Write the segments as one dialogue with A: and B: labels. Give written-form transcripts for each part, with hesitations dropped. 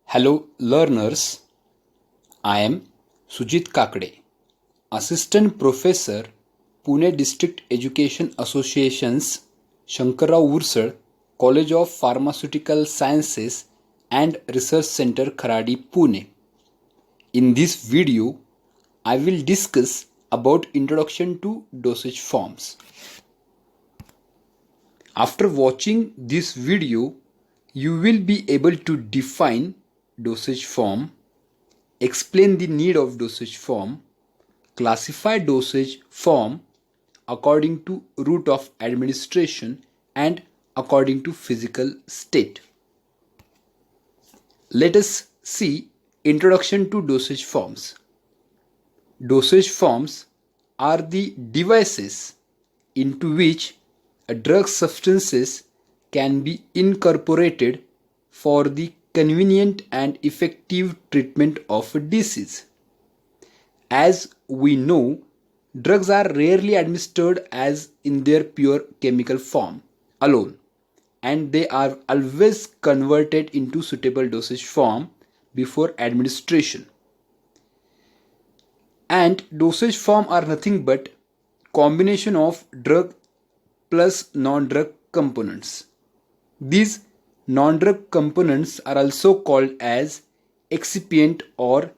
A: Hello learners, I am Sujit Kakade, Assistant Professor, Pune District Education Association's Shankarrao Ursad College of Pharmaceutical Sciences and Research Center Kharadi, Pune. In this video, I will discuss about introduction to dosage forms. After watching this video, you will be able to define dosage form, explain the need of dosage form, classify dosage form according to route of administration and according to physical state. Let us see introduction to dosage forms. Dosage forms are the devices into which a drug substances can be incorporated for the convenient and effective treatment of a disease. As we know, drugs are rarely administered as in their pure chemical form alone, and they are always converted into suitable dosage form before administration. And dosage form are nothing but combination of drug plus non-drug components. These non-drug components are also called as excipient or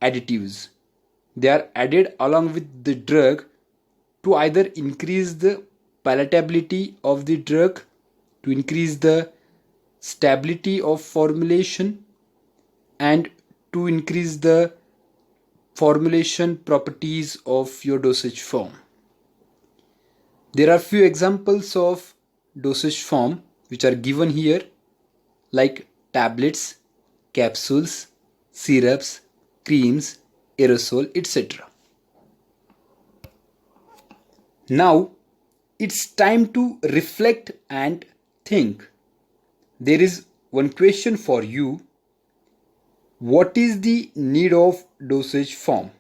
A: additives. They are added along with the drug to either increase the palatability of the drug, to increase the stability of formulation, and to increase the formulation properties of your dosage form. There are few examples of dosage form which are given here, like tablets, capsules, syrups, creams, aerosol, etc. Now it's time to reflect and think. There is one question for you. What is the need of dosage form?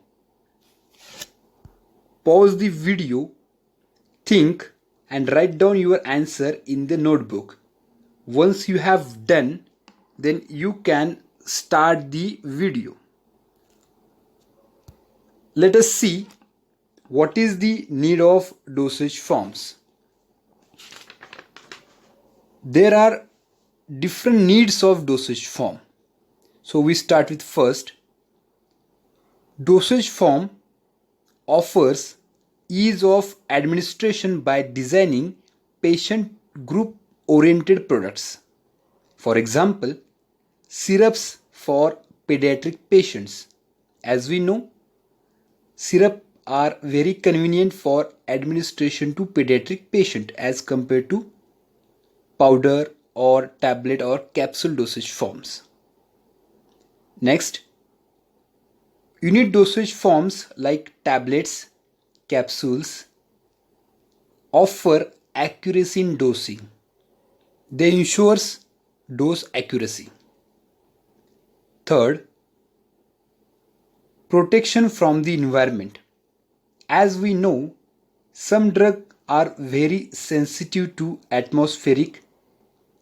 A: Pause the video, think, and write down your answer in the notebook. Once you have done, then you can start the video. Let us see what is the need of dosage forms. There are different needs of dosage form. So we start with first. Dosage form offers ease of administration by designing patient group oriented products. For example, syrups for pediatric patients. As we know, syrup are very convenient for administration to pediatric patient as compared to powder or tablet or capsule dosage forms. Next, unit dosage forms like tablets, capsules offer accuracy in dosing. They ensures dose accuracy. Third, protection from the environment. As we know, some drugs are very sensitive to atmospheric,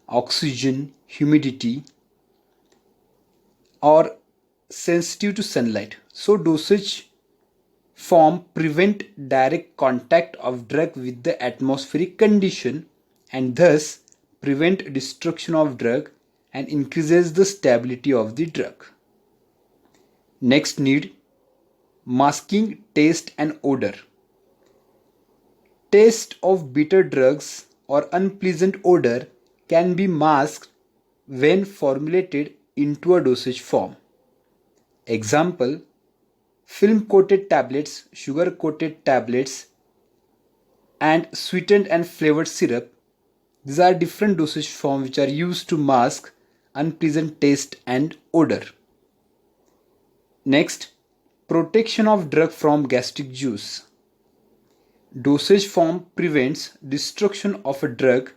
A: oxygen, humidity, or sensitive to sunlight. So dosage form prevent direct contact of drug with the atmospheric condition and thus prevent destruction of drug and increases the stability of the drug. Next need, masking taste and odor. Taste of bitter drugs or unpleasant odor can be masked when formulated into a dosage form. Example, film coated tablets, sugar coated tablets, and sweetened and flavored syrup. These are different dosage forms which are used to mask unpleasant taste and odor. Next, protection of drug from gastric juice. Dosage form prevents destruction of a drug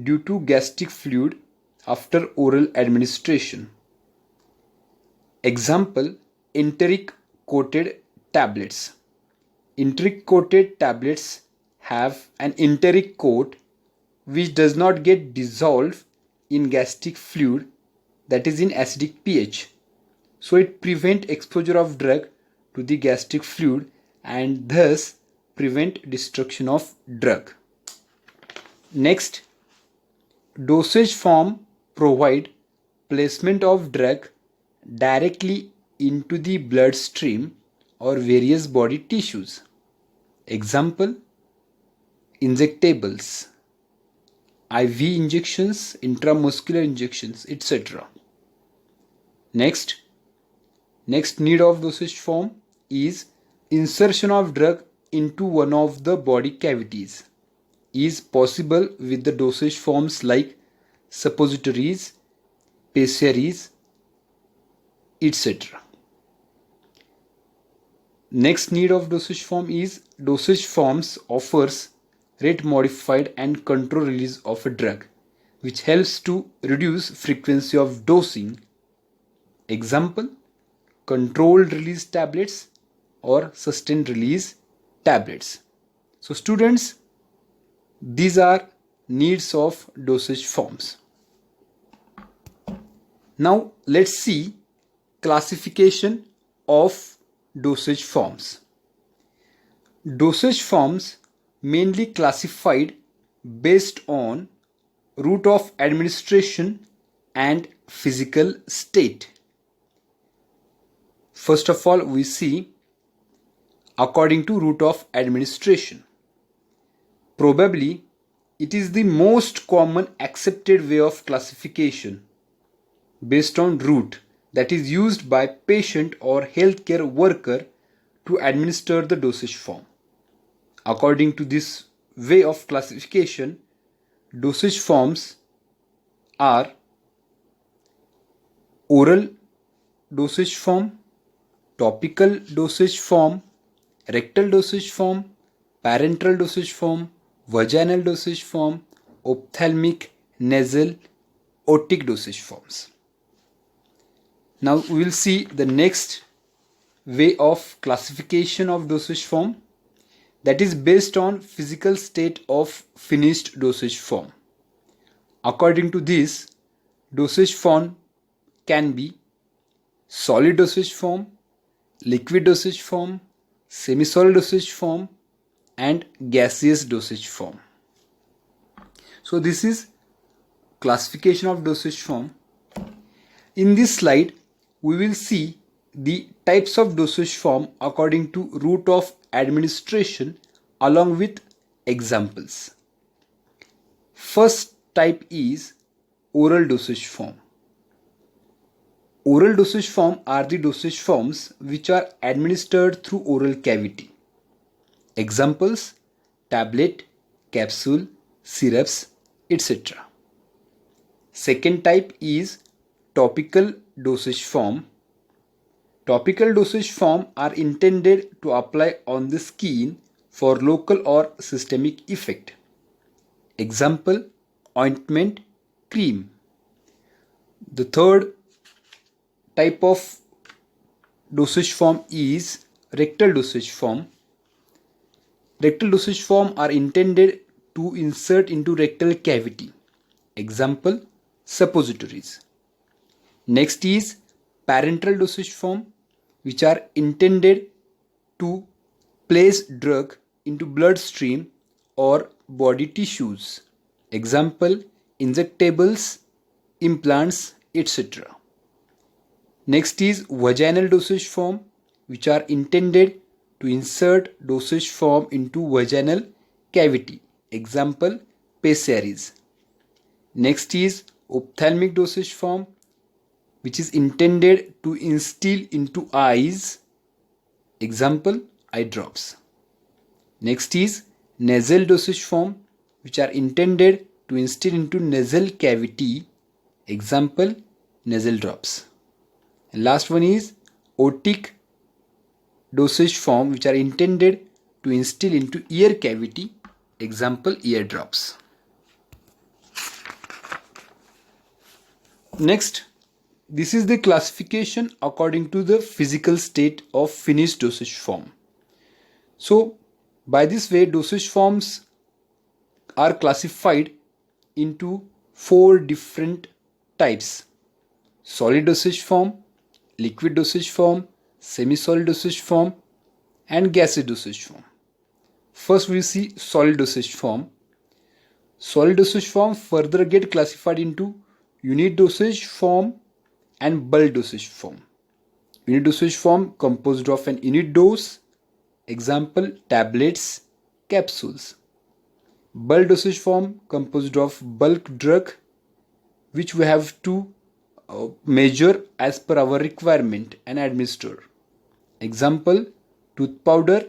A: due to gastric fluid after oral administration. Example, enteric coated tablets. Enteric coated tablets have an enteric coat which does not get dissolved in gastric fluid that is in acidic pH. So it prevent exposure of drug to the gastric fluid and thus prevent destruction of drug. Next, dosage form provide placement of drug directly into the bloodstream or various body tissues. Example, injectables, IV injections, intramuscular injections, etc. Next need of dosage form is insertion of drug into one of the body cavities is possible with the dosage forms like suppositories, pessaries, etc. Next need of dosage form is dosage forms offers rate modified and control release of a drug which helps to reduce frequency of dosing. Example, controlled release tablets or sustained release tablets. So students, these are needs of dosage forms. Now let's see classification of dosage forms. Dosage forms mainly classified based on route of administration and physical state. First of all, we see according to route of administration. Probably it is the most common accepted way of classification based on route that is used by patient or healthcare worker to administer the dosage form. According to this way of classification, dosage forms are oral dosage form, topical dosage form, rectal dosage form, parenteral dosage form, vaginal dosage form, ophthalmic, nasal, otic dosage forms. Now we will see the next way of classification of dosage form, that is based on physical state of finished dosage form. According to this, dosage form can be solid dosage form, liquid dosage form, semi-solid dosage form, and gaseous dosage form. So this is classification of dosage form. In this slide, we will see the types of dosage form according to route of administration along with examples. First type is oral dosage form. Oral dosage form are the dosage forms which are administered through oral cavity. Examples, tablet, capsule, syrups, etc. Second type is topical dosage form. Topical dosage form are intended to apply on the skin for local or systemic effect. Example, ointment, cream. The third type of dosage form is rectal dosage form. Rectal dosage form are intended to insert into rectal cavity. Example, suppositories. Next is parenteral dosage form, which are intended to place drug into bloodstream or body tissues. Example, injectables, implants, etc. Next is vaginal dosage form, which are intended to insert dosage form into vaginal cavity. Example, pessaries. Next is ophthalmic dosage form, which is intended to instill into eyes. Example, eye drops. Next is nasal dosage form, which are intended to instill into nasal cavity. Example, nasal drops. And last one is otic dosage form, which are intended to instill into ear cavity. Example, ear drops. Next, this is the classification according to the physical state of finished dosage form. So by this way, dosage forms are classified into 4 different types. solid dosage form, liquid dosage form, semi-solid dosage form, and gaseous dosage form. First we see solid dosage form. Solid dosage form further get classified into unit dosage form and bulk dosage form. Unit dosage form composed of an unit dose, example tablets, capsules. Bulk dosage form composed of bulk drug which we have to measure as per our requirement and administer. Example tooth powder,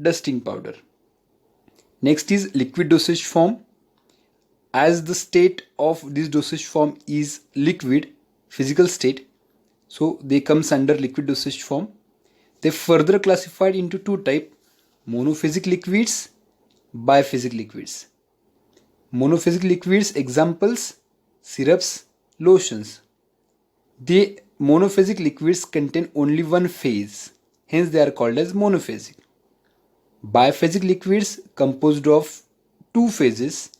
A: dusting powder. Next is liquid dosage form. As the state of this dosage form is liquid, physical state, so they comes under liquid dosage form. They further classified into two type: monophasic liquids, biphasic liquids. Monophasic liquids examples syrups, lotions. The monophasic liquids contain only one phase, hence they are called as monophasic. Biphasic liquids composed of two phases,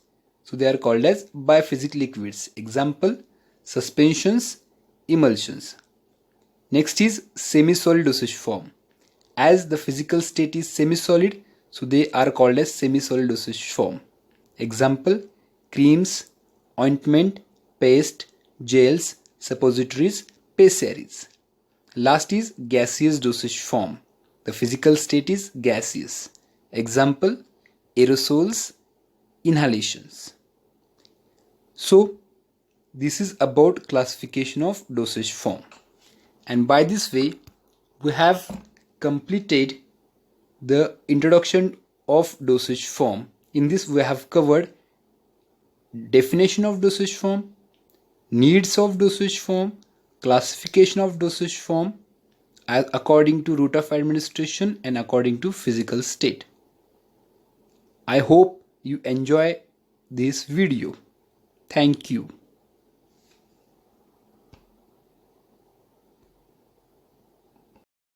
A: so they are called as biphasic liquids. Example suspensions, emulsions. Next is semi-solid dosage form. As the physical state is semi-solid, so they are called as semi-solid dosage form. Example creams, ointment, paste, gels, suppositories, pessaries. Last is gaseous dosage form. The physical state is gaseous. Example aerosols, inhalations. So this is about classification of dosage form, and by this way we have completed the introduction of dosage form. In this we have covered definition of dosage form, needs of dosage form, classification of dosage form according to route of administration and according to physical state. I hope you enjoy this video. Thank you.